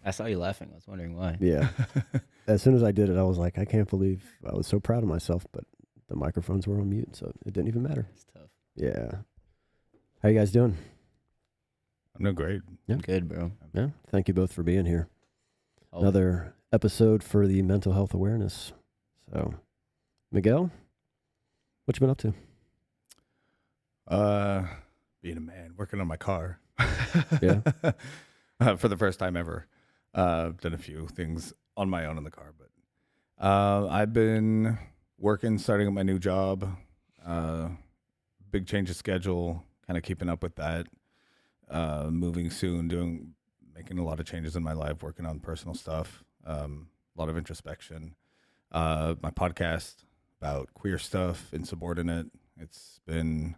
I saw you laughing. I was wondering why. Yeah. As soon as I did it, I was like, I can't believe I was so proud of myself, but the microphones were on mute, so it didn't even matter. It's tough. Yeah. How you guys doing? I'm doing great. Yeah. Good, bro. Yeah. Thank you both for being here. Oh, Another episode for the mental health awareness. So, Miguel, what you been up to? Being a man, working on my car. Yeah. For the first time ever. Done a few things on my own in the car, but I've been working, starting at my new job. Big change of schedule, kind of keeping up with that. Moving soon, making a lot of changes in my life, working on personal stuff. A lot of introspection. My podcast about queer stuff, insubordinate. It's been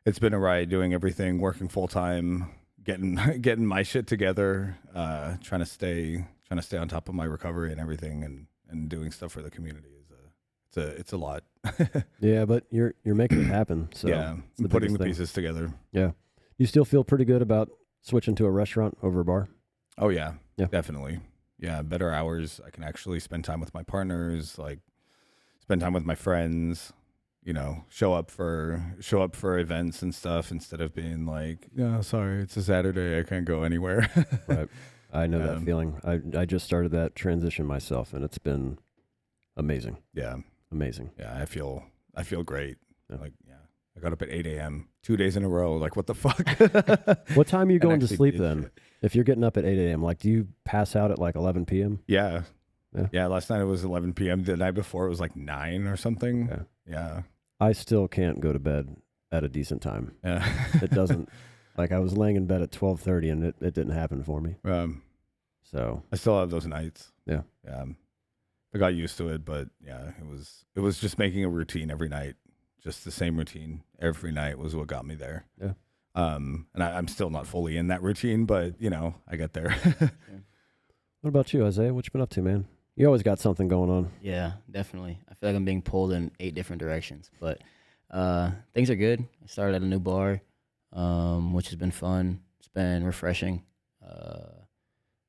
a ride, doing everything, working full time, getting my shit together, trying to stay on top of my recovery and everything, and doing stuff for the community it's a lot. Yeah, but you're making it happen. So yeah, putting the pieces together. Yeah. You still feel pretty good about switching to a restaurant over a bar? Oh yeah, Yeah. definitely. Yeah, better hours. I can actually spend time with my partners, like spend time with my friends. You know, show up for events and stuff instead of being like, no, sorry, it's a Saturday, I can't go anywhere. Right. I know that feeling. I just started that transition myself, and it's been amazing. Yeah. Amazing. Yeah, I feel great. Yeah. Like, yeah, I got up at 8 a.m. 2 days in a row. Like, what the fuck? What time are you going to actually sleep did then? shit. If you're getting up at 8 a.m., like, do you pass out at like 11 p.m.? Yeah. Yeah. Yeah, last night it was 11 p.m. The night before it was like 9 or something. Yeah. Yeah. I still can't go to bed at a decent time. Yeah. It doesn't, like, I was laying in bed at 12:30 and it didn't happen for me. So, I still have those nights. yeah. Yeah. I got used to it, but yeah, it was just making a routine every night. Just the same routine every night was what got me there. Yeah. And I'm still not fully in that routine, but you know, I get there. What about you, Isaiah? What you been up to, man? You always got something going on. Yeah, definitely. I feel like I'm being pulled in 8 different directions, but things are good. I started at a new bar, which has been fun. It's been refreshing.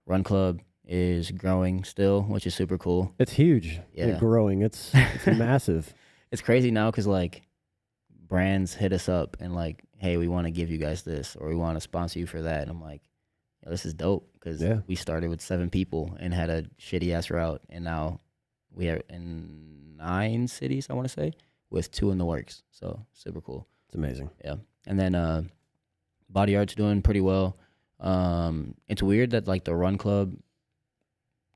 Run Club is growing still, which is super cool. It's huge. Yeah. It's growing. It's massive. It's crazy now because, like, brands hit us up and, like, hey, we want to give you guys this, or we want to sponsor you for that. And I'm like, yeah, this is dope because we started with 7 people and had a shitty-ass route, and now we are in 9 cities, I want to say, with 2 in the works. So, super cool. It's amazing. Yeah. And then Body Art's doing pretty well. It's weird that, like, the Run Club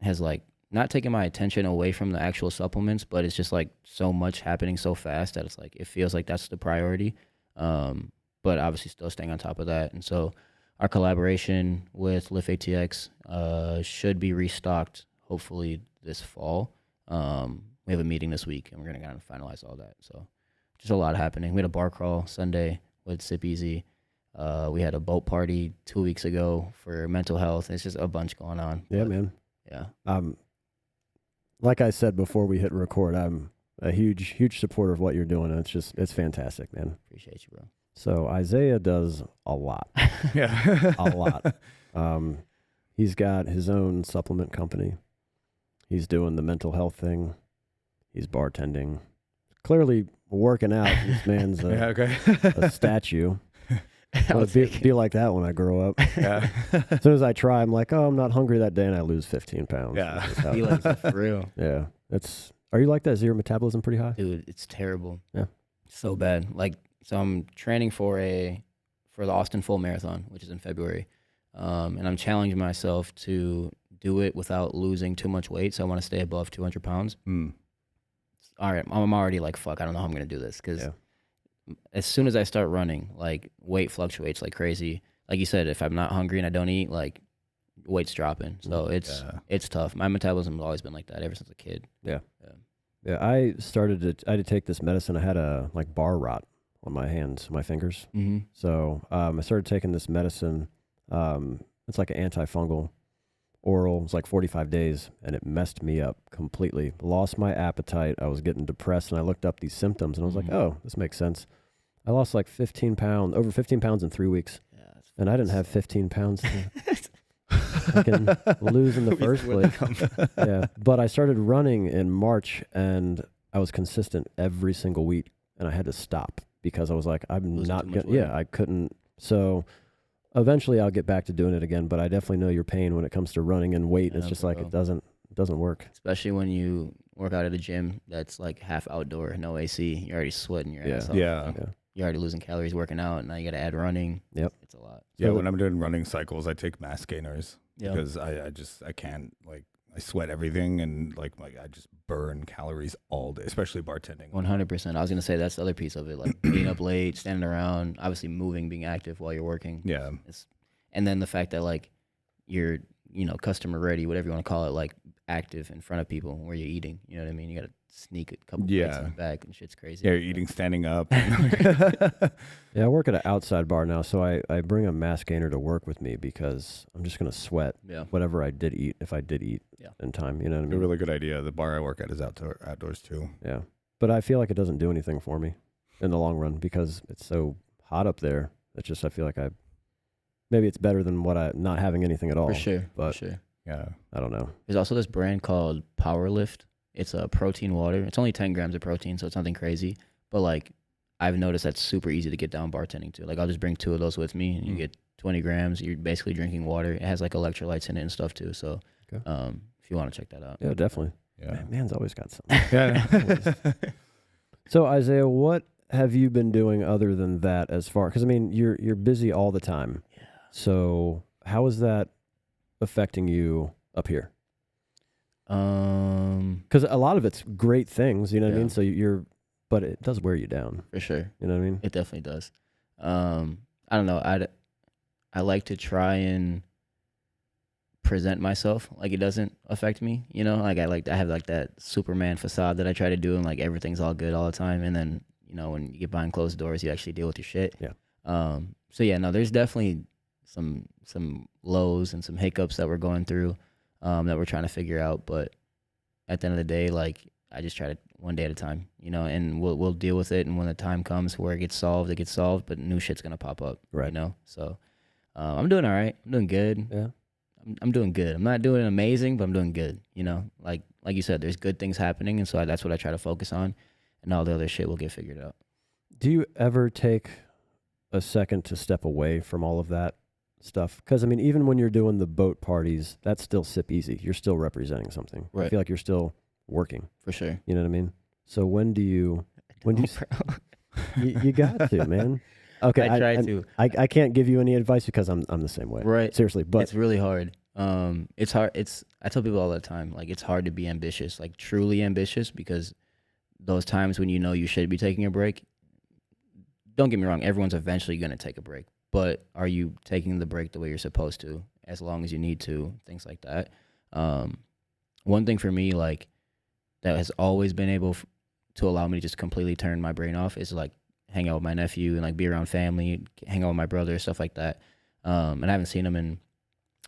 has, like, not taken my attention away from the actual supplements, but it's just, like, so much happening so fast that it's like it feels like that's the priority. But obviously still staying on top of that. And so our collaboration with Lift ATX should be restocked hopefully this fall. We have a meeting this week, and we're going to kind of finalize all that. So just a lot happening. We had a bar crawl Sunday with Sip Easy. We had a boat party 2 weeks ago for mental health. It's just a bunch going on. Yeah, man. Yeah. Like I said before we hit record, I'm a huge supporter of what you're doing, and it's fantastic, man. Appreciate you, bro. So Isaiah does a lot. Yeah. A lot. He's got his own supplement company. He's doing the mental health thing. He's bartending. Clearly working out. This man's a statue. I'll be like that when I grow up. Yeah. As soon as I try, I'm like, oh, I'm not hungry that day, and I lose 15 pounds. Yeah. Be like that for real. Yeah. Are you like that? Is your metabolism pretty high? Dude, it's terrible. Yeah. So bad. Like, so I'm training for the Austin Full Marathon, which is in February. And I'm challenging myself to do it without losing too much weight. So I want to stay above 200 pounds. All right. I'm already like, fuck, I don't know how I'm going to do this. Because as soon as I start running, like, weight fluctuates like crazy. Like you said, if I'm not hungry and I don't eat, like, weight's dropping. So it's tough. My metabolism has always been like that ever since a kid. Yeah. I had to take this medicine. I had a like bar rot on my hands, my fingers. Mm-hmm. So I started taking this medicine. It's like an antifungal oral. It's like 45 days, and it messed me up completely. Lost my appetite. I was getting depressed, and I looked up these symptoms, and I was like, oh, this makes sense. I lost like over 15 pounds in 3 weeks. Yeah, and I didn't have 15 pounds. fucking lose in the first place. Yeah, but I started running in March, and I was consistent every single week, and I had to stop because I was like, I'm not gonna. Yeah, I couldn't. So eventually, I'll get back to doing it again. But I definitely know your pain when it comes to running and weight. It's just like it doesn't work. Especially when you work out at a gym that's like half outdoor, no AC. You're already sweating your ass off. Yeah. You're already losing calories working out, and now you got to add running. Yep, it's a lot. Yeah, when I'm doing running cycles, I take mass gainers because I can't, like, I sweat everything, and like I just burn calories all day, especially bartending. 100%. I was gonna say that's the other piece of it, like being up late, standing around, obviously moving, being active while you're working. Yeah, and then the fact that like you're customer ready, whatever you want to call it, like active in front of people where you're eating. You know what I mean? You got to sneak a couple plates in the back, and shit's crazy. Yeah, you're eating standing up. Yeah, I work at an outside bar now, so I bring a mass gainer to work with me because I'm just gonna sweat whatever I did eat, if I did eat in time. You know what I mean? A really good idea. The bar I work at is outdoors too. Yeah, but I feel like it doesn't do anything for me in the long run because it's so hot up there. It's just I feel like maybe it's better than not having anything at all. For sure, but for sure. Yeah, I don't know. There's also this brand called Power Lift. It's a protein water. It's only 10 grams of protein, so it's nothing crazy. But like, I've noticed that's super easy to get down bartending too. Like, I'll just bring 2 of those with me, and you get 20 grams. You're basically drinking water. It has like electrolytes in it and stuff too. So, if you want to check that out, yeah, definitely. Yeah, man's always got something. Yeah. So, Isaiah, what have you been doing other than that? As far, because I mean, you're busy all the time. Yeah. So, how is that affecting you up here? Because a lot of it's great things, you know what I mean? So but it does wear you down. For sure. You know what I mean? It definitely does. I don't know. I like to try and present myself like it doesn't affect me, you know? Like I have like that Superman facade that I try to do, and like everything's all good all the time, and then, when you get behind closed doors, you actually deal with your shit. Yeah. So yeah, no, there's definitely some lows and some hiccups that we're going through. That we're trying to figure out, but at the end of the day, like I just try to one day at a time, and we'll deal with it. And when the time comes where it gets solved, but new shit's gonna pop up, right? So I'm doing all right. I'm doing good. Yeah, I'm doing good. I'm not doing amazing, but I'm doing good. Like you said, there's good things happening, and so that's what I try to focus on, and all the other shit will get figured out. Do you ever take a second to step away from all of that stuff? Because I mean, even when you're doing the boat parties, that's still sip easy. You're still representing something. Right. I feel like you're still working. For sure. You know what I mean? So when do you you got to, man. Okay, I try to. I can't give you any advice because I'm the same way. Right. Seriously, but it's really hard. It's hard. I tell people all the time, like it's hard to be ambitious, like truly ambitious, because those times when you should be taking a break. Don't get me wrong. Everyone's eventually going to take a break. But are you taking the break the way you're supposed to, as long as you need to, things like that? One thing for me, like, that has always been able to allow me to just completely turn my brain off is, like, hang out with my nephew and, like, be around family, hang out with my brother, stuff like that. And I haven't seen him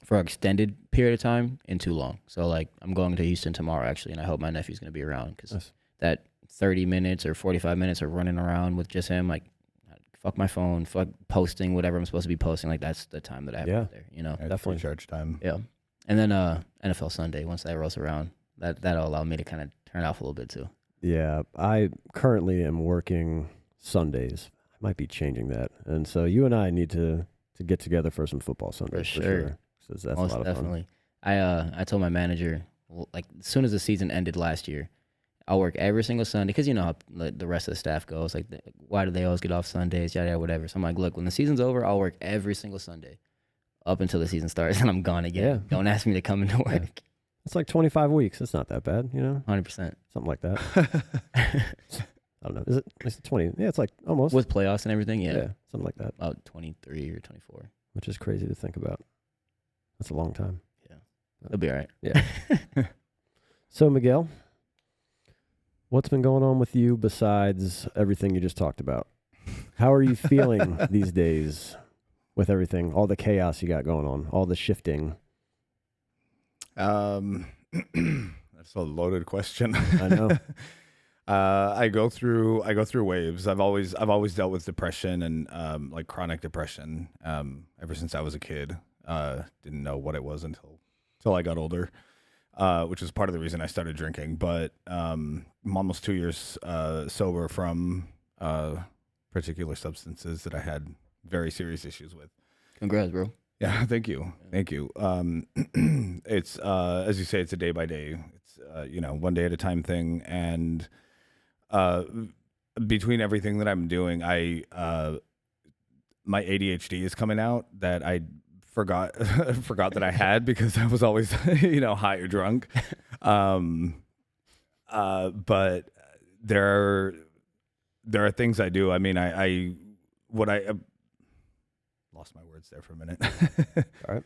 for an extended period of time in too long. So, like, I'm going to Houston tomorrow, actually, and I hope my nephew's going to be around, because that 30 minutes or 45 minutes of running around with just him, like, fuck my phone, fuck posting whatever I'm supposed to be posting. Like, that's the time that I have out there, Definitely charge time. Yeah. And then NFL Sunday, once that rolls around, that'll allow me to kind of turn off a little bit too. Yeah, I currently am working Sundays. I might be changing that. And so you and I need to get together for some football Sundays. For sure. That's Most a lot of definitely. Fun. I told my manager, like, as soon as the season ended last year, I'll work every single Sunday, because you know how the rest of the staff goes. Like, why do they always get off Sundays? Yada, yada, whatever. So I'm like, look, when the season's over, I'll work every single Sunday up until the season starts, and I'm gone again. Yeah. Don't ask me to come into work. Yeah. It's like 25 weeks. It's not that bad, 100%. Something like that. I don't know. Is it 20? Yeah, it's like almost. With playoffs and everything, yeah. Something like that. About 23 or 24. Which is crazy to think about. That's a long time. Yeah. It'll be all right. Yeah. So, Miguel, what's been going on with you besides everything you just talked about? How are you feeling these days with everything, all the chaos you got going on, all the shifting? That's a loaded question. I know. I go through waves. I've always dealt with depression and like chronic depression ever since I was a kid. Didn't know what it was until I got older, which is part of the reason I started drinking. But I'm almost 2 years sober from particular substances that I had very serious issues with. Congrats, bro. Yeah, thank you. Thank you. It's, as you say, it's a day by day. It's, one day at a time thing. And between everything that I'm doing, my ADHD is coming out that I forgot that I had because I was always, high or drunk. But there are things I do. I mean, I lost my words there for a minute. All right.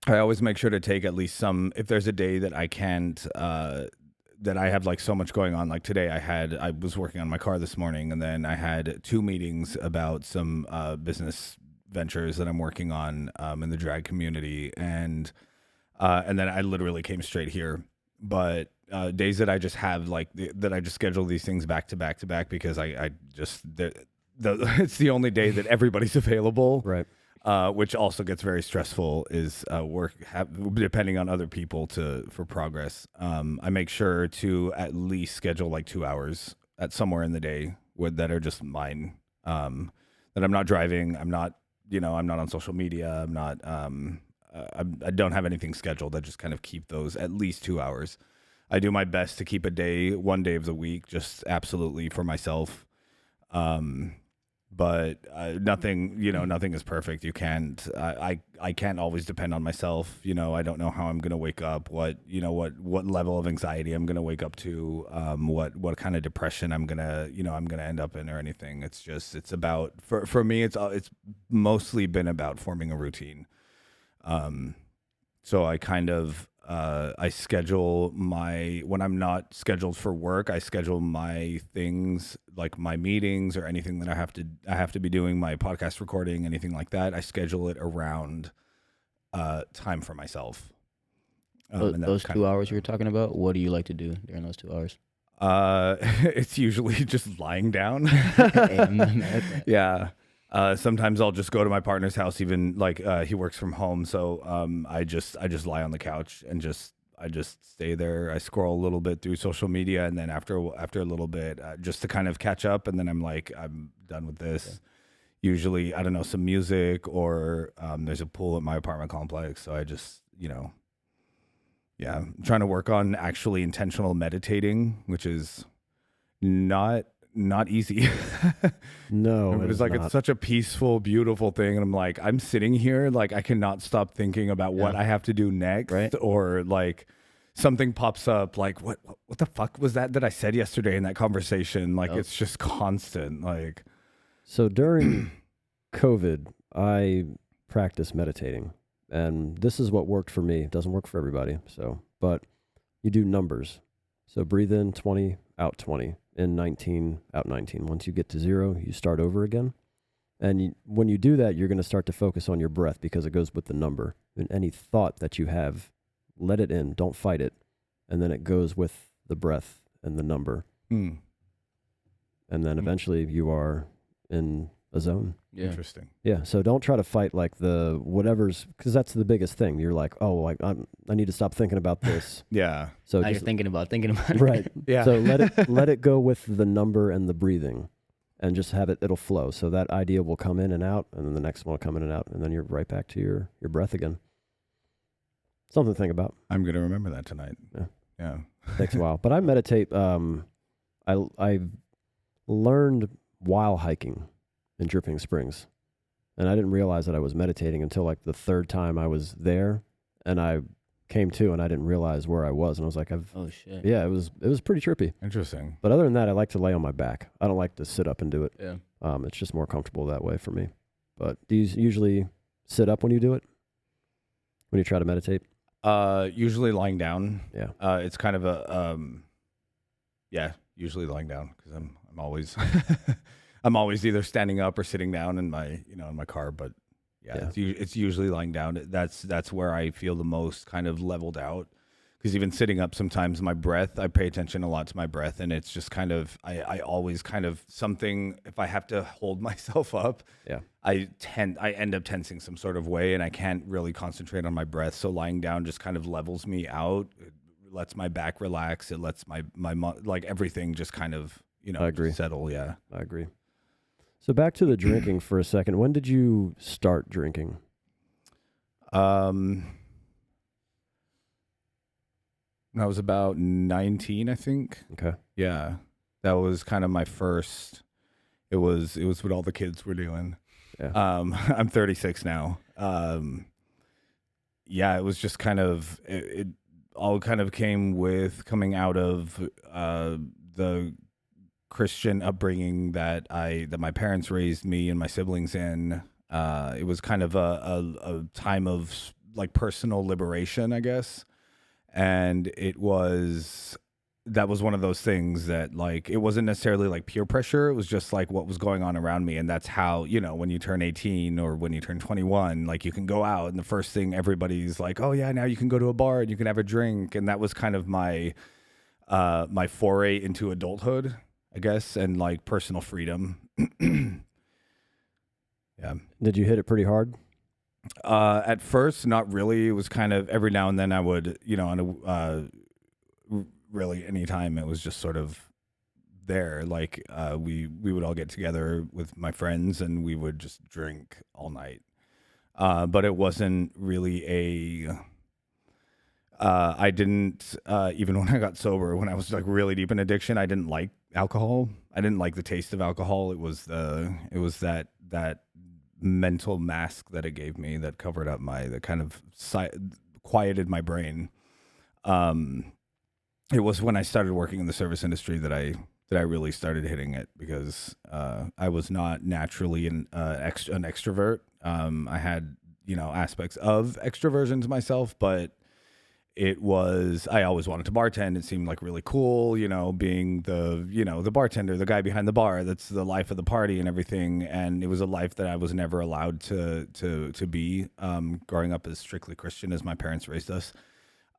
I always make sure to take at least some, if there's a day that I can't, that I have like so much going on. Like today I was working on my car this morning, and then I had 2 meetings about some business ventures that I'm working on in the drag community. And then I literally came straight here. But days that I just have that I just schedule these things back to back to back because it's the only day that everybody's available. Right. Which also gets very stressful is depending on other people for progress. I make sure to at least schedule like 2 hours at somewhere in the day that are just mine. That I'm not driving. I'm not on social media. I'm not, I don't have anything scheduled. I just kind of keep those at least 2 hours. I do my best to keep one day of the week, just absolutely for myself. But nothing is perfect. You can't, I can't always depend on myself. I don't know how I'm going to wake up, what level of anxiety I'm going to wake up to, what kind of depression I'm going to end up in or anything. It's about, for me, it's mostly been about forming a routine. So I kind of, I schedule when I'm not scheduled for work, I schedule my things like my meetings or anything that I have to be doing, my podcast recording, anything like that. I schedule it around time for myself. Those 2 hours you were talking about, what do you like to do during those 2 hours? It's usually just lying down. Yeah. Sometimes I'll just go to my partner's house, even like he works from home. So I just lie on the couch and I just stay there. I scroll a little bit through social media, and then after a little bit, just to kind of catch up, and then I'm done with this. Okay. Usually, I don't know, some music, or there's a pool at my apartment complex, so I just I'm trying to work on actually intentional meditating, which is not easy. No, it was like not. It's such a peaceful, beautiful thing, and I'm sitting here like I cannot stop thinking about what I have to do next, right? Or like something pops up, like what the fuck was that I said yesterday in that conversation? Like It's just constant. Like, so during COVID, I practiced meditating, and this is what worked for me. It doesn't work for everybody. But you do numbers. So breathe in 20, out 20. In 19, out 19. Once you get to 0, you start over again. And when you do that, you're going to start to focus on your breath because it goes with the number. And any thought that you have, let it in. Don't fight it. And then it goes with the breath and the number. And then eventually you are in a zone. Yeah. Interesting. Yeah. So don't try to fight like the whatever's, because that's the biggest thing. You're like, oh, I need to stop thinking about this. Yeah. So now you're thinking about it. Right. Yeah. So let it go with the number and the breathing, and just have it'll flow. So that idea will come in and out, and then the next one will come in and out, and then you're right back to your breath again. Something to think about. I'm going to remember that tonight. Yeah. Takes a while. But I meditate. I learned while hiking in Dripping Springs, and I didn't realize that I was meditating until like the 3rd time I was there, and I came to and I didn't realize where I was, and I was like, oh shit. Yeah, it was pretty trippy. Interesting. But other than that, I like to lay on my back. I don't like to sit up and do it. Yeah. It's just more comfortable that way for me. But do you usually sit up when you do it? When you try to meditate? Usually lying down. Yeah. It's kind of a usually lying down, because I'm always I'm always either standing up or sitting down in my car, but it's usually lying down. That's where I feel the most kind of leveled out, because even sitting up, sometimes my breath, I pay attention a lot to my breath, and it's just kind of, I always kind of something, if I have to hold myself up, I end up tensing some sort of way, and I can't really concentrate on my breath. So lying down just kind of levels me out. It lets my back relax. It lets my like everything just kind of, I agree. settle. Yeah. I agree. So back to the drinking for a second. When did you start drinking? I was about 19, I think. Okay. Yeah. That was kind of my first. It was what all the kids were doing. Yeah. I'm 36 now. Yeah, it was just kind of, it all kind of came with coming out of the Christian upbringing that my parents raised me and my siblings in. It was kind of a time of like personal liberation, I guess. And that was one of those things that, like, it wasn't necessarily like peer pressure. It was just like what was going on around me. And that's how, when you turn 18 or when you turn 21, like, you can go out and the first thing everybody's like, oh yeah, now you can go to a bar and you can have a drink. And that was kind of my foray into adulthood, I guess, and like personal freedom. Yeah. Did you hit it pretty hard? At first, not really. It was kind of every now and then I would, really anytime it was just sort of there. Like we would all get together with my friends and we would just drink all night. But it wasn't really I didn't, even when I got sober, when I was like really deep in addiction, I didn't like alcohol. I didn't like the taste of alcohol. It was that mental mask that it gave me that covered up that kind of quieted my brain. It was when I started working in the service industry that I really started hitting it, because I was not naturally an extrovert. I had aspects of extroversion to myself, but I always wanted to bartend. It seemed like really cool, being the bartender, the guy behind the bar. That's the life of the party and everything. And it was a life that I was never allowed to be, growing up as strictly Christian as my parents raised us.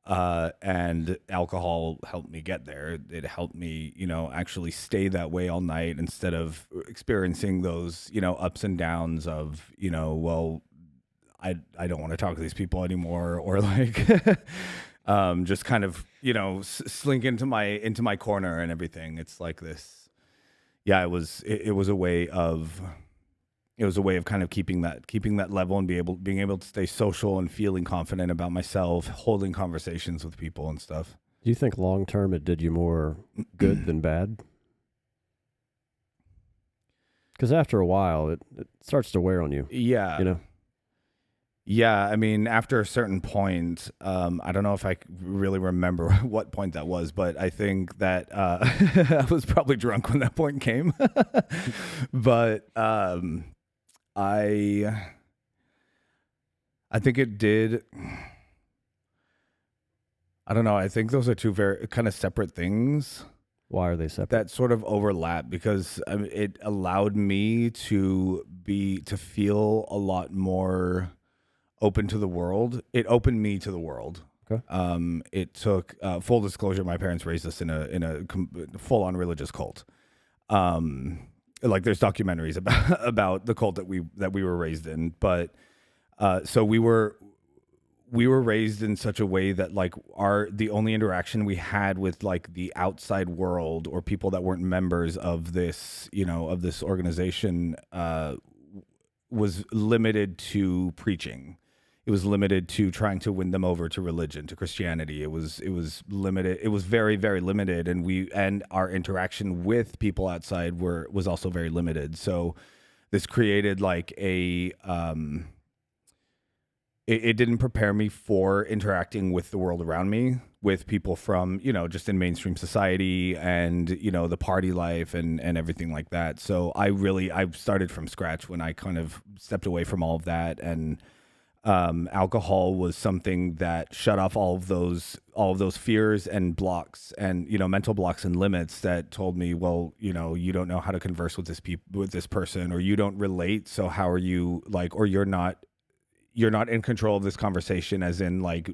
And alcohol helped me get there. It helped me, actually stay that way all night instead of experiencing those, ups and downs of, well, I don't want to talk to these people anymore, or like, just kind of, slink into my corner and everything. It's like this. Yeah, it was a way of kind of keeping that level and being able to stay social and feeling confident about myself, holding conversations with people and stuff. Do you think long term it did you more good than bad? Because after a while, it starts to wear on you. Yeah. Yeah, I mean, after a certain point, I don't know if I really remember what point that was, but I think that I was probably drunk when that point came. But I think it did. I don't know. I think those are two very kind of separate things. Why are they separate? That sort of overlap, because it allowed me to feel a lot more open to the world. It opened me to the world. Okay. It took full disclosure. My parents raised us in a full-on religious cult. Like there's documentaries about the cult that we were raised in, but so we were raised in such a way that like the only interaction we had with like the outside world or people that weren't members of this organization was limited to preaching. It was limited to trying to win them over to religion, to Christianity. It was limited. It was very, very limited, and our interaction with people outside was also very limited. So this created like it didn't prepare me for interacting with the world around me, with people from, just in mainstream society and, the party life and everything like that. So I started from scratch when I kind of stepped away from all of that. And alcohol was something that shut off all of those fears and blocks and, mental blocks and limits that told me, well, you don't know how to converse with this person, or you don't relate. So how are you or you're not, you're not in control of this conversation, as in like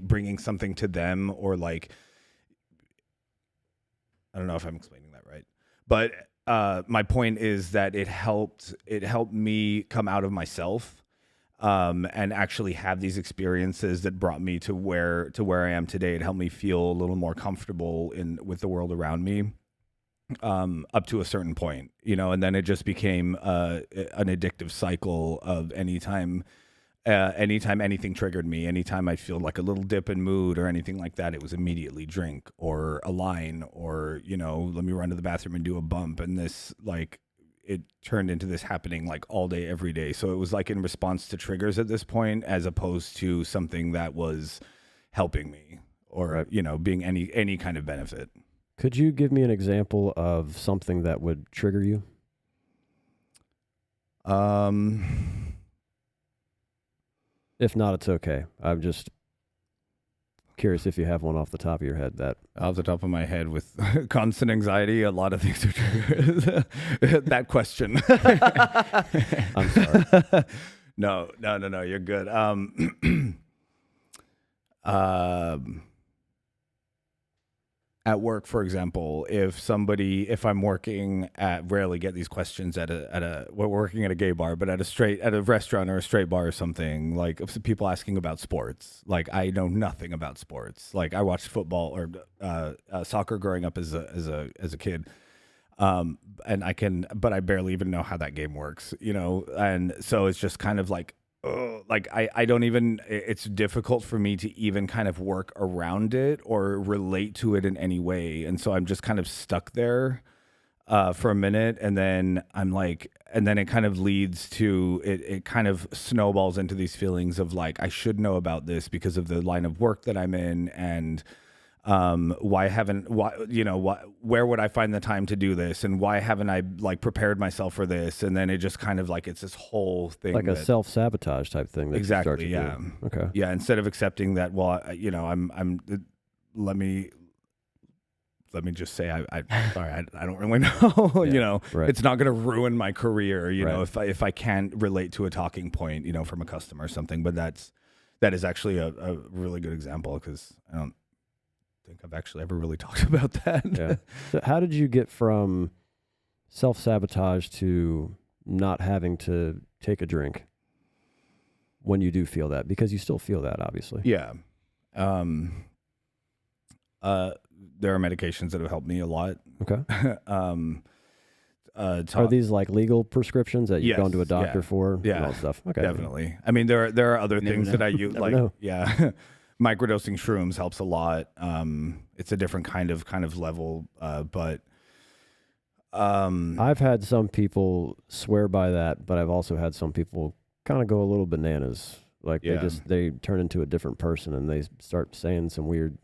bringing something to them, or like, I don't know if I'm explaining that right, but my point is that it helped me come out of myself, and actually have these experiences that brought me to where I am today. It helped me feel a little more comfortable with the world around me, up to a certain point, and then it just became an addictive cycle of anytime anything triggered me, anytime I feel like a little dip in mood or anything like that, it was immediately drink or a line, or, let me run to the bathroom and do a bump. And this, like, it turned into this happening like all day, every day. So it was like in response to triggers at this point, as opposed to something that was helping me or, being any kind of benefit. Could you give me an example of something that would trigger you? If not, it's okay. I'm just curious if you have one off the top of your head. That off the top of my head, with constant anxiety, a lot of things are triggers. That question. I'm sorry. No. You're good. At work, for example, if I'm working at, rarely get these questions we're working at a gay bar, but at a restaurant or a straight bar or something, like people asking about sports. Like, I know nothing about sports. Like, I watched football or soccer growing up as a kid. But I barely even know how that game works, and so it's just kind of like, I don't even, it's difficult for me to even kind of work around it or relate to it in any way. And so I'm just kind of stuck there for a minute, and then it kind of leads to, it kind of snowballs into these feelings of like, I should know about this because of the line of work that I'm in, and where would I find the time to do this, and why haven't I like prepared myself for this? And then it just kind of like, it's this whole thing, like a self-sabotage type thing. That exactly. You start to do. Okay. Yeah. Instead of accepting that, let me just say, I'm sorry, I don't really know, Yeah, right. It's not going to ruin my career, Right. if I can't relate to a talking point, from a customer or something. But that is actually a really good example, because I don't think I've actually ever really talked about that. Yeah. So how did you get from self-sabotage to not having to take a drink when you do feel that? Because you still feel that, obviously. Yeah. There are medications that have helped me a lot. Okay. Are these like legal prescriptions that you've gone to a doctor for? Yeah. And all that stuff. Okay. Definitely. I mean, there are other things that I use, like, yeah. Microdosing shrooms helps a lot. It's a different kind of level, but I've had some people swear by that, but I've also had some people kind of go a little bananas. Like they turn into a different person, and they start saying some weird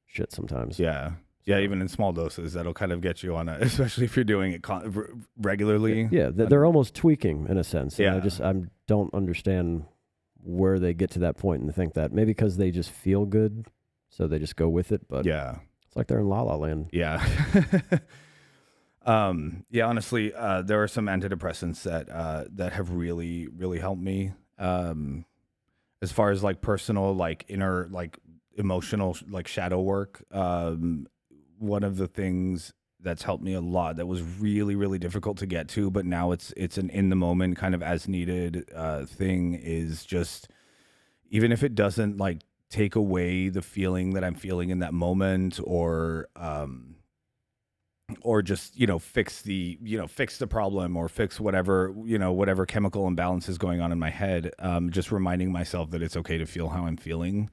shit sometimes. Yeah. Yeah, even in small doses, that'll kind of get you on especially if you're doing it regularly. Yeah, they're almost tweaking in a sense. Yeah. And I don't understand where they get to that point and think that maybe because they just feel good, so they just go with it. But yeah, it's like they're in La La Land. Yeah. Yeah, honestly, there are some antidepressants that have really, really helped me. As far as like personal, like inner, like emotional, like shadow work. One of the things that's helped me a lot that was really, really difficult to get to, but now it's an in the moment kind of as needed thing, is just, even if it doesn't like take away the feeling that I'm feeling in that moment, or just, fix the problem, or fix whatever chemical imbalance is going on in my head. Just reminding myself that it's okay to feel how I'm feeling.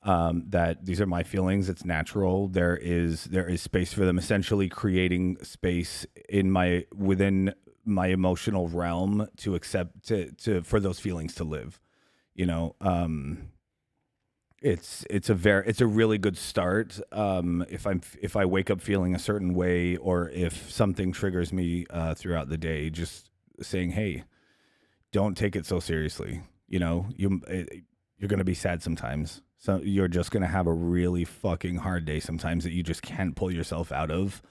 That these are my feelings. It's natural. There is space for them. Essentially, creating space within my emotional realm to accept for those feelings to live. It's a really good start. If I wake up feeling a certain way, or if something triggers me throughout the day, just saying, hey, don't take it so seriously. You're going to be sad sometimes. So you're just going to have a really fucking hard day sometimes that you just can't pull yourself out of.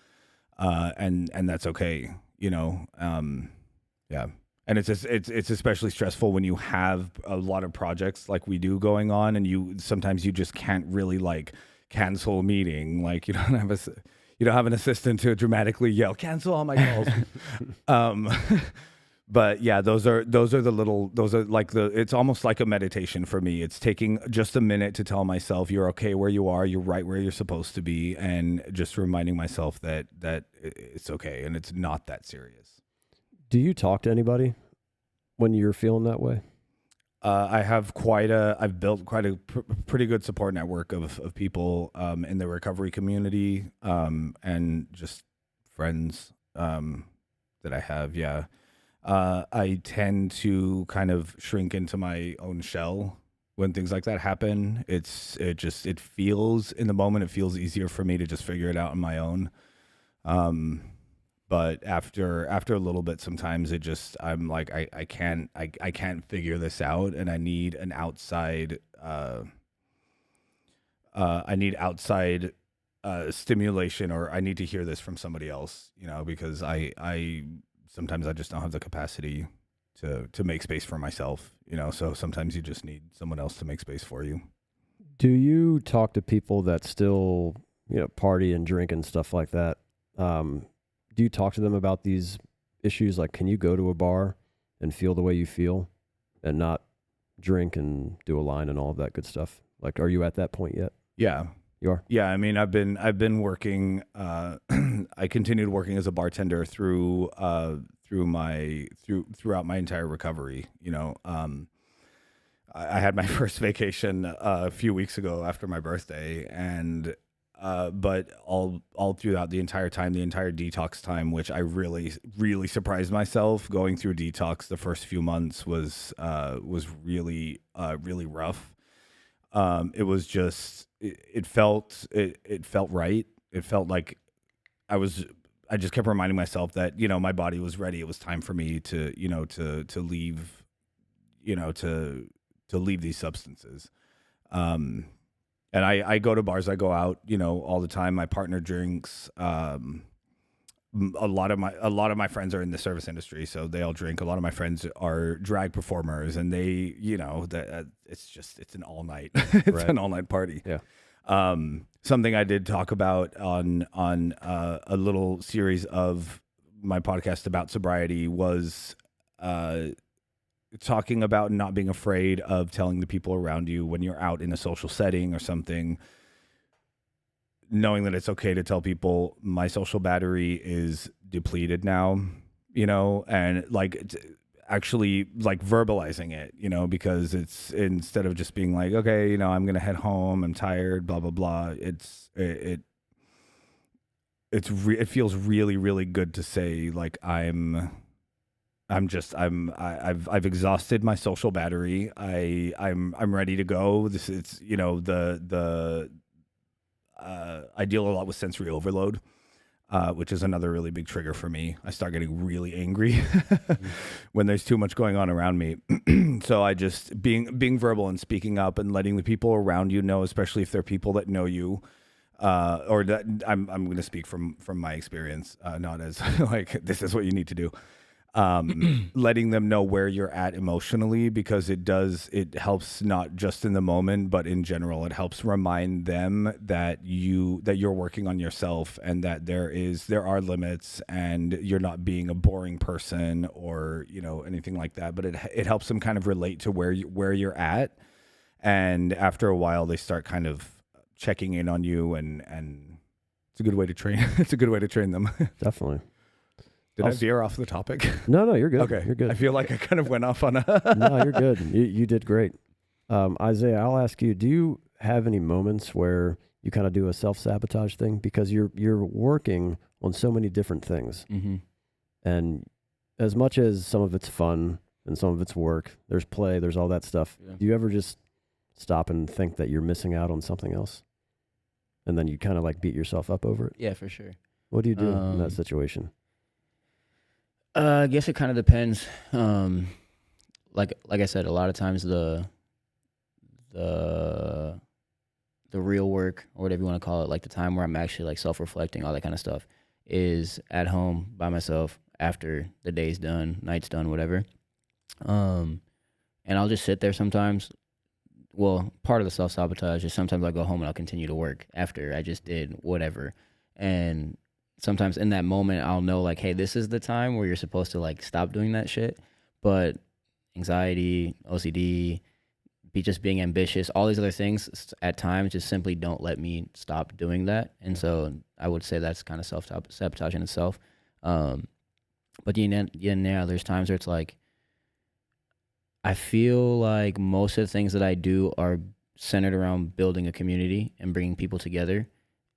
And that's okay. Yeah. And it's especially stressful when you have a lot of projects like we do going on, and sometimes you just can't really like cancel a meeting. Like you don't have an assistant to dramatically yell cancel all my calls. But yeah, those are like it's almost like a meditation for me. It's taking just a minute to tell myself you're okay where you are, you're right where you're supposed to be, and just reminding myself that it's okay and it's not that serious. Do you talk to anybody when you're feeling that way? I've built quite a pretty good support network of people in the recovery community and just friends that I have. Yeah. I tend to kind of shrink into my own shell when things like that happen. It feels in the moment, it feels easier for me to just figure it out on my own. But after a little bit, sometimes I'm like, I can't figure this out, and I need an outside, stimulation, or I need to hear this from somebody else, because sometimes I just don't have the capacity to make space for myself, so sometimes you just need someone else to make space for you. Do you talk to people that still, party and drink and stuff like that? Do you talk to them about these issues? Like, can you go to a bar and feel the way you feel and not drink and do a line and all of that good stuff? Like, are you at that point yet? Yeah. You are? Yeah. I mean, I've been working, I continued working as a bartender throughout my entire recovery. I had my first vacation a few weeks ago after my birthday, and but all throughout the entire detox time, which I really, really surprised myself going through detox. The first few months was really, really rough. It was just, it felt right. It felt like I just kept reminding myself that, my body was ready. It was time for me to leave, to leave these substances. And I go to bars, I go out, all the time. My partner drinks. A lot of my friends are in the service industry, so they all drink. A lot of my friends are drag performers, and they, it's an all night, an all night party. Yeah. Something I did talk about on a little series of my podcast about sobriety was talking about not being afraid of telling the people around you when you're out in a social setting or something, knowing that it's okay to tell people my social battery is depleted now, and actually like verbalizing it, because it's, instead of just being like, okay, I'm going to head home, I'm tired, blah, blah, blah. It feels really, really good to say, like, I've exhausted my social battery. I'm ready to go. I deal a lot with sensory overload, which is another really big trigger for me. I start getting really angry when there's too much going on around me. So I just being verbal and speaking up and letting the people around you know, especially if they're people that know you, or that I'm going to speak from my experience, not as like, this is what you need to do. Letting them know where you're at emotionally, because it helps not just in the moment, but in general. It helps remind them that you're working on yourself, and that there are limits, and you're not being a boring person or, anything like that. But it helps them kind of relate to where you're at. And after a while, they start kind of checking in on you, and it's a good way to train. It's a good way to train them. Definitely. Did I veer off the topic? No, you're good. Okay. You're good. I feel like I kind of went off on a... No, you're good. You did great. Isaiah, I'll ask you, do you have any moments where you kind of do a self-sabotage thing? Because you're working on so many different things. Mm-hmm. And as much as some of it's fun and some of it's work, there's play, there's all that stuff. Yeah. Do you ever just stop and think that you're missing out on something else? And then you kind of like beat yourself up over it? Yeah, for sure. What do you do in that situation? I guess it kind of depends. Like I said, a lot of times the real work, or whatever you want to call it, like the time where I'm actually like self-reflecting, all that kind of stuff, is at home by myself after the day's done, night's done, whatever. And I'll just sit there sometimes. Well, part of the self-sabotage is sometimes I'll go home and I'll continue to work after I just did whatever. And sometimes in that moment I'll know like, hey, this is the time where you're supposed to like stop doing that shit. But anxiety, OCD, just being ambitious, all these other things at times just simply don't let me stop doing that. And so I would say that's kind of self-sabotage in itself. But there's times where it's like, I feel like most of the things that I do are centered around building a community and bringing people together.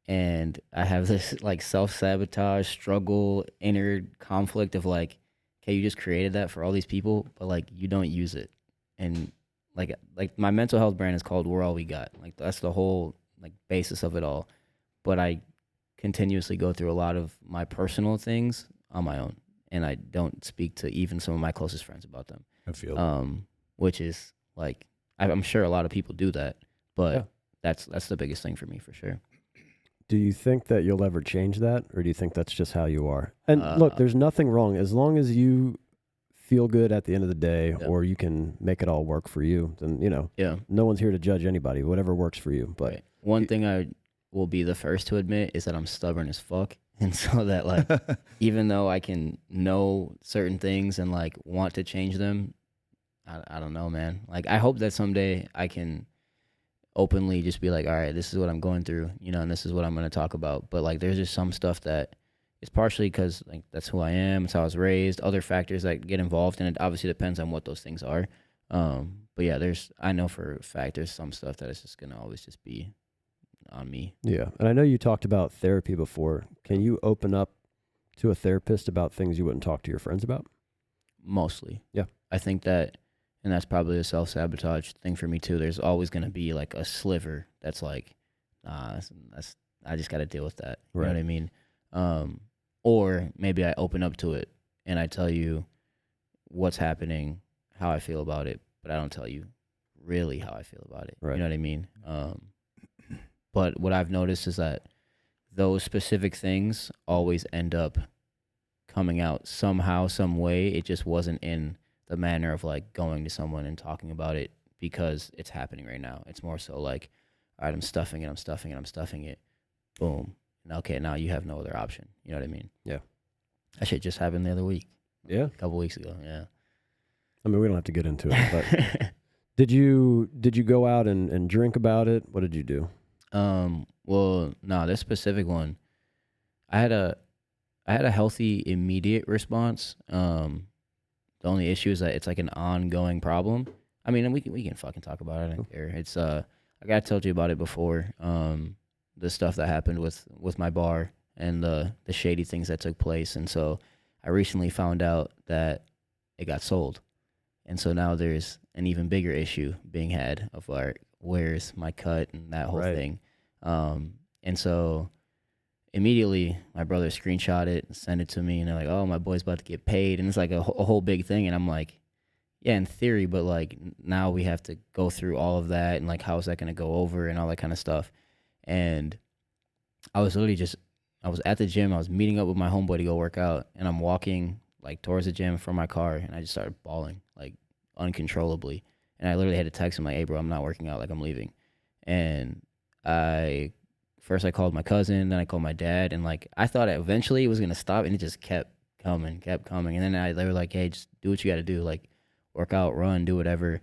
And I have this like self-sabotage, struggle, inner conflict of like, okay, you just created that for all these people, but like you don't use it. And like my mental health brand is called We're All We Got. Like that's the whole like basis of it all. But I continuously go through a lot of my personal things on my own. And I don't speak to even some of my closest friends about them. I feel which is like I'm sure a lot of people do that, but that's the biggest thing for me for sure. Do you think that you'll ever change that, or do you think that's just how you are? And look, there's nothing wrong as long as you feel good at the end of the day, or you can make it all work for you. Then no one's here to judge anybody. Whatever works for you. But one thing I will be the first to admit is that I'm stubborn as fuck. And so that like, even though I can know certain things and like want to change them, I don't know, man. Like I hope that someday I can openly just be like, all right, this is what I'm going through, and this is what I'm going to talk about. But like, there's just some stuff that it's partially because like that's who I am, it's how I was raised, other factors that get involved, and it obviously depends on what those things are. But yeah, I know for a fact there's some stuff that is just going to always just be on me. Yeah. And I know you talked about therapy before. Can you open up to a therapist about things you wouldn't talk to your friends about? Mostly. Yeah. I think that, and that's probably a self-sabotage thing for me too. There's always going to be like a sliver that's like, that's I just got to deal with that. You know what I mean? Or maybe I open up to it and I tell you what's happening, how I feel about it, but I don't tell you really how I feel about it. Right. You know what I mean? But what I've noticed is that those specific things always end up coming out somehow, some way. It just wasn't in the manner of like going to someone and talking about it because it's happening right now. It's more so like, all right, I'm stuffing it. Boom. And okay, now you have no other option. You know what I mean? Yeah. That shit just happened the other week. Yeah. A couple weeks ago. Yeah. I mean, we don't have to get into it, but did you go out and drink about it? What did you do? Well, no, this specific one, I had a healthy immediate response. The only issue is that it's like an ongoing problem. I mean, we can fucking talk about it. I don't care. It's like I told you about it before. The stuff that happened with my bar and the shady things that took place, and so I recently found out that it got sold, and so now there's an even bigger issue being had of like, where's my cut and that whole thing. And so immediately my brother screenshot it and sent it to me, and they're like, oh, my boy's about to get paid. And it's like a whole big thing. And I'm like, yeah, in theory, but like now we have to go through all of that and like, how is that going to go over and all that kind of stuff. And I was literally I was at the gym. I was meeting up with my homeboy to go work out, and I'm walking like towards the gym from my car, and I just started bawling like uncontrollably. And I literally had to text him like, hey bro, I'm not working out, like I'm leaving. And I called my cousin, then I called my dad, and like I thought eventually it was gonna stop, and it just kept coming. And then they were like, hey, just do what you gotta do, like work out, run, do whatever.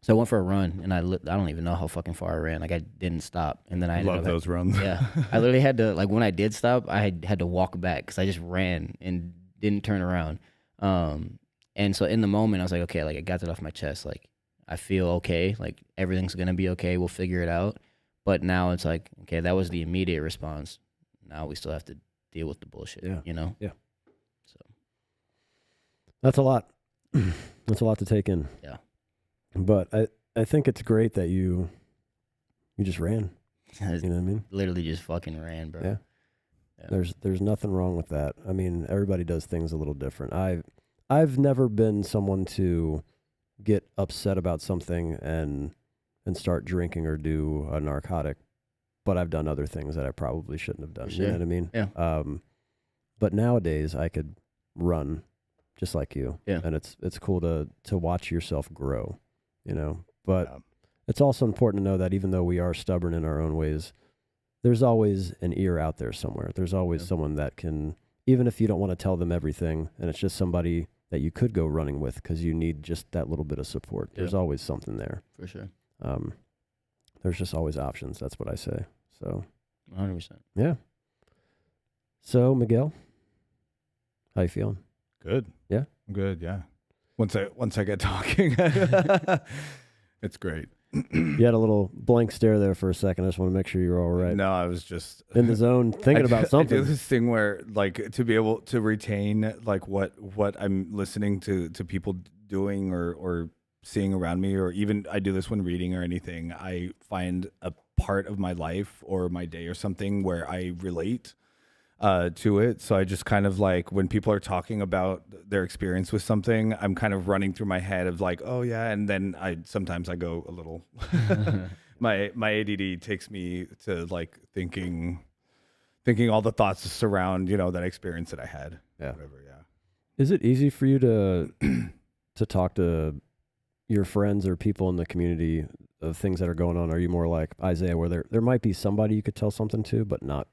So I went for a run, and I don't even know how fucking far I ran. Like I didn't stop, and then I love those runs. Yeah, I literally had to, like when I did stop, I had to walk back because I just ran and didn't turn around. And so in the moment, I was like, okay, like I got that off my chest. Like I feel okay. Like everything's gonna be okay. We'll figure it out. But now it's like, okay, that was the immediate response. Now we still have to deal with the bullshit. Yeah. You know. Yeah. So that's a lot. That's a lot to take in. Yeah. But I think it's great that you just ran. You know what I mean? Literally just fucking ran, bro. Yeah. There's nothing wrong with that. I mean, everybody does things a little different. I've never been someone to get upset about something and start drinking or do a narcotic, but I've done other things that I probably shouldn't have done. Sure. You know what I mean? Yeah. But nowadays I could run just like you. Yeah. And it's cool to watch yourself grow, you know. But Yeah. it's also important to know that even though we are stubborn in our own ways, there's always an ear out there somewhere. There's always someone that can, even if you don't want to tell them everything, and it's just somebody that you could go running with because you need just that little bit of support. There's always something there. For sure. There's just always options. That's what I say. So 100%. yeah. So Miguel, how you feeling? Good. Yeah? I'm good, yeah. Once I get talking, it's great. You had a little blank stare there for a second. I just want to make sure you're all right. No, I was just In the zone, thinking about something. I do this thing where, like, to be able to retain, like, what I'm listening to people doing or seeing around me, or even I do this when reading or anything. I find a part of my life or my day or something where I relate to it. So I just kind of like, when people are talking about their experience with something, I'm kind of running through my head of like, oh yeah. And then sometimes I go a little, my ADD takes me to like thinking all the thoughts that surround, that experience that I had. Yeah. Whatever. Yeah. Is it easy for you to talk to your friends or people in the community of things that are going on? Are you more like Isaiah, where there might be somebody you could tell something to, but not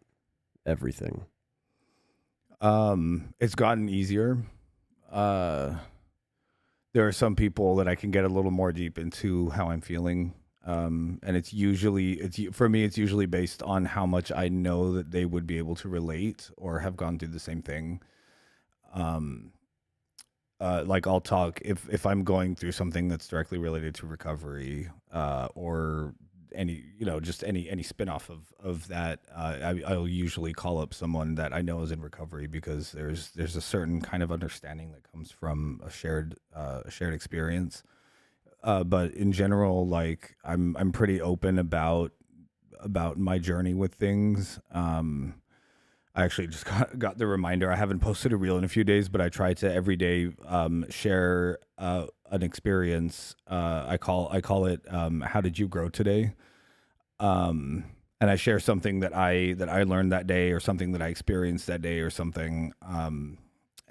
everything? It's gotten easier. There are some people that I can get a little more deep into how I'm feeling. And for me, it's usually based on how much I know that they would be able to relate or have gone through the same thing. Like I'll talk if I'm going through something that's directly related to recovery, or any, just any spin-off of that, I'll usually call up someone that I know is in recovery, because there's a certain kind of understanding that comes from a shared experience. But in general, like I'm pretty open about my journey with things. I actually just got the reminder. I haven't posted a reel in a few days, but I try to every day share an experience. I call it "How did you grow today?" And I share something that I learned that day, or something that I experienced that day, or something.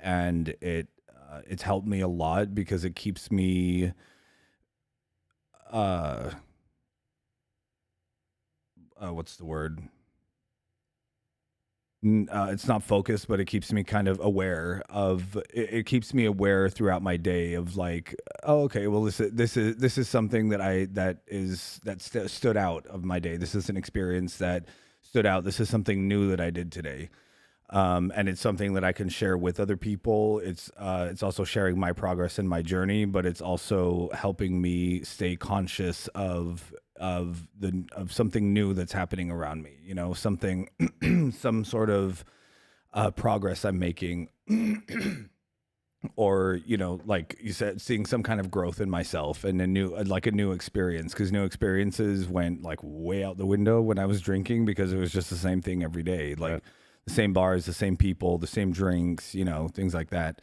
And it's helped me a lot, because it keeps me what's the word? It's not focused, but it keeps me kind of aware of. It keeps me aware throughout my day of like, oh, okay, well, this is something that stood out of my day. This is an experience that stood out. This is something new that I did today, and it's something that I can share with other people. It's also sharing my progress and my journey, but it's also helping me stay conscious of something new that's happening around me, something, some sort of progress I'm making, or, like you said, seeing some kind of growth in myself, and a new experience, because new experiences went like way out the window when I was drinking, because it was just the same thing every day, like the same bars, the same people, the same drinks, things like that.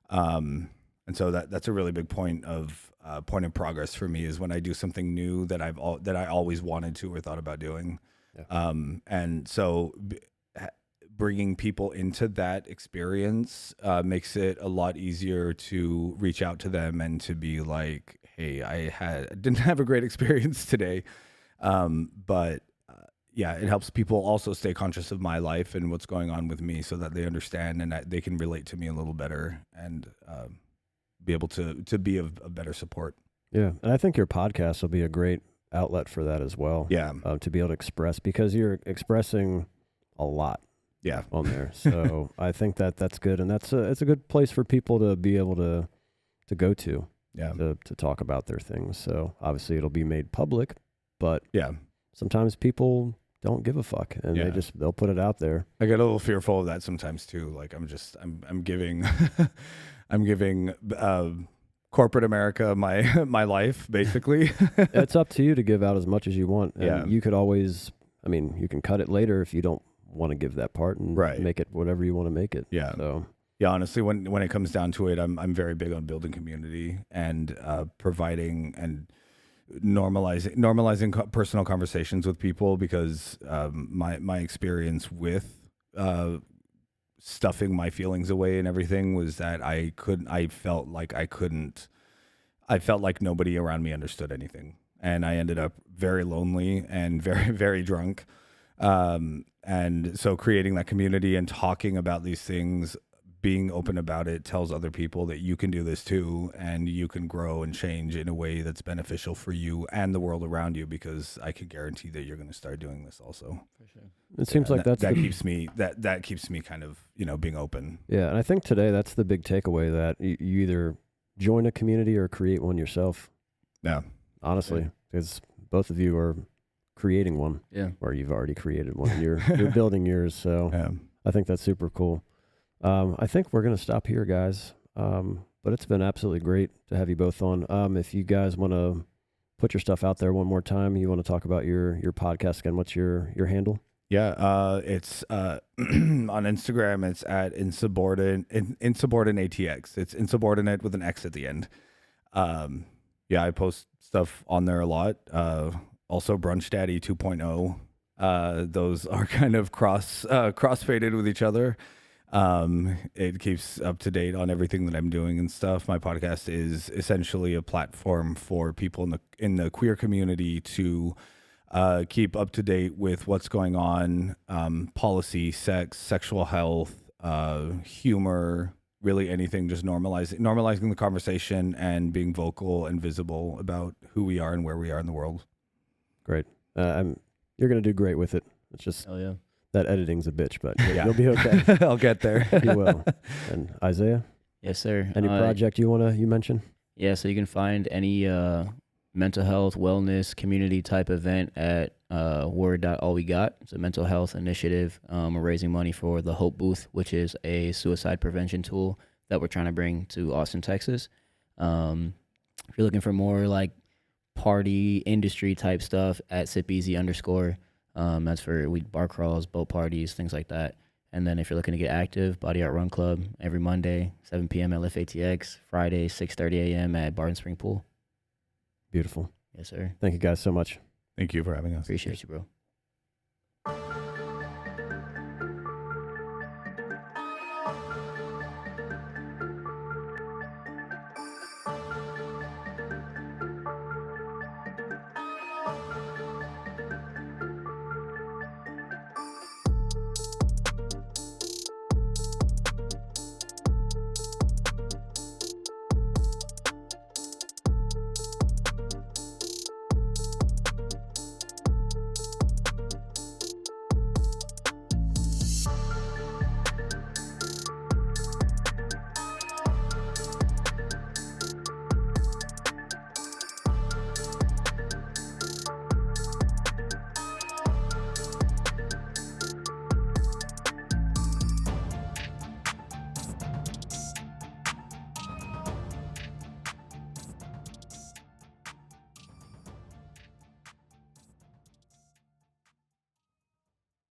And so that's a really big point of progress for me, is when I do something new that I always wanted to or thought about doing. Yeah. And so bringing people into that experience makes it a lot easier to reach out to them and to be like, hey, I didn't have a great experience today. But yeah, it helps people also stay conscious of my life and what's going on with me, so that they understand and that they can relate to me a little better, and be able to be of better support. Yeah. And I think your podcast will be a great outlet for that as well. Yeah. To be able to express, because you're expressing a lot. Yeah. On there. So I think that's good. And it's a good place for people to be able to go to. Yeah. To talk about their things. So obviously it'll be made public, but yeah, sometimes people don't give a fuck, and they'll put it out there. I get a little fearful of that sometimes too. Like I'm giving I'm giving corporate America my life, basically. It's up to you to give out as much as you want. And yeah. You could always, you can cut it later if you don't want to give that part, and make it whatever you want to make it. Yeah. So yeah, honestly, when it comes down to it, I'm very big on building community and providing and normalizing personal conversations with people, because my experience with stuffing my feelings away and everything was that I felt like nobody around me understood anything. And I ended up very lonely and very, very drunk. And so creating that community and talking about these things, being open about it, tells other people that you can do this too, and you can grow and change in a way that's beneficial for you and the world around you, because I can guarantee that you're going to start doing this also. For sure. It seems like that keeps me kind of, being open. Yeah. And I think today that's the big takeaway, that you either join a community or create one yourself. Yeah. Honestly, because both of you are creating one. Yeah. Or you've already created one. You're building yours. So I think that's super cool. I think we're going to stop here, guys. But it's been absolutely great to have you both on. If you guys want to put your stuff out there one more time, you want to talk about your podcast again, what's your handle? Yeah, it's on Instagram. It's at insubordinateatx. It's insubordinate with an X at the end. I post stuff on there a lot. Also, Brunch Daddy 2.0. Those are kind of cross-faded with each other. It keeps up to date on everything that I'm doing and stuff. My podcast is essentially a platform for people in the queer community to keep up to date with what's going on, policy, sex, sexual health, humor, really anything, just normalizing the conversation and being vocal and visible about who we are and where we are in the world. Great. You're going to do great with it. It's just... Oh, yeah. That editing's a bitch, but you'll be okay. I'll get there. You will. And Isaiah? Yes, sir. Any project you mention? Yeah, so you can find any mental health, wellness, community type event at word.allwegot. It's a mental health initiative. We're raising money for the Hope Booth, which is a suicide prevention tool that we're trying to bring to Austin, Texas. If you're looking for more like party industry type stuff, at sipeasy_. That's for bar crawls, boat parties, things like that. And then if you're looking to get active, Body Art Run Club every Monday, 7 p.m. at Lift ATX, Friday, 6:30 a.m. at Barton Spring Pool. Beautiful. Yes, sir. Thank you guys so much. Thank you for having us. Appreciate you, bro.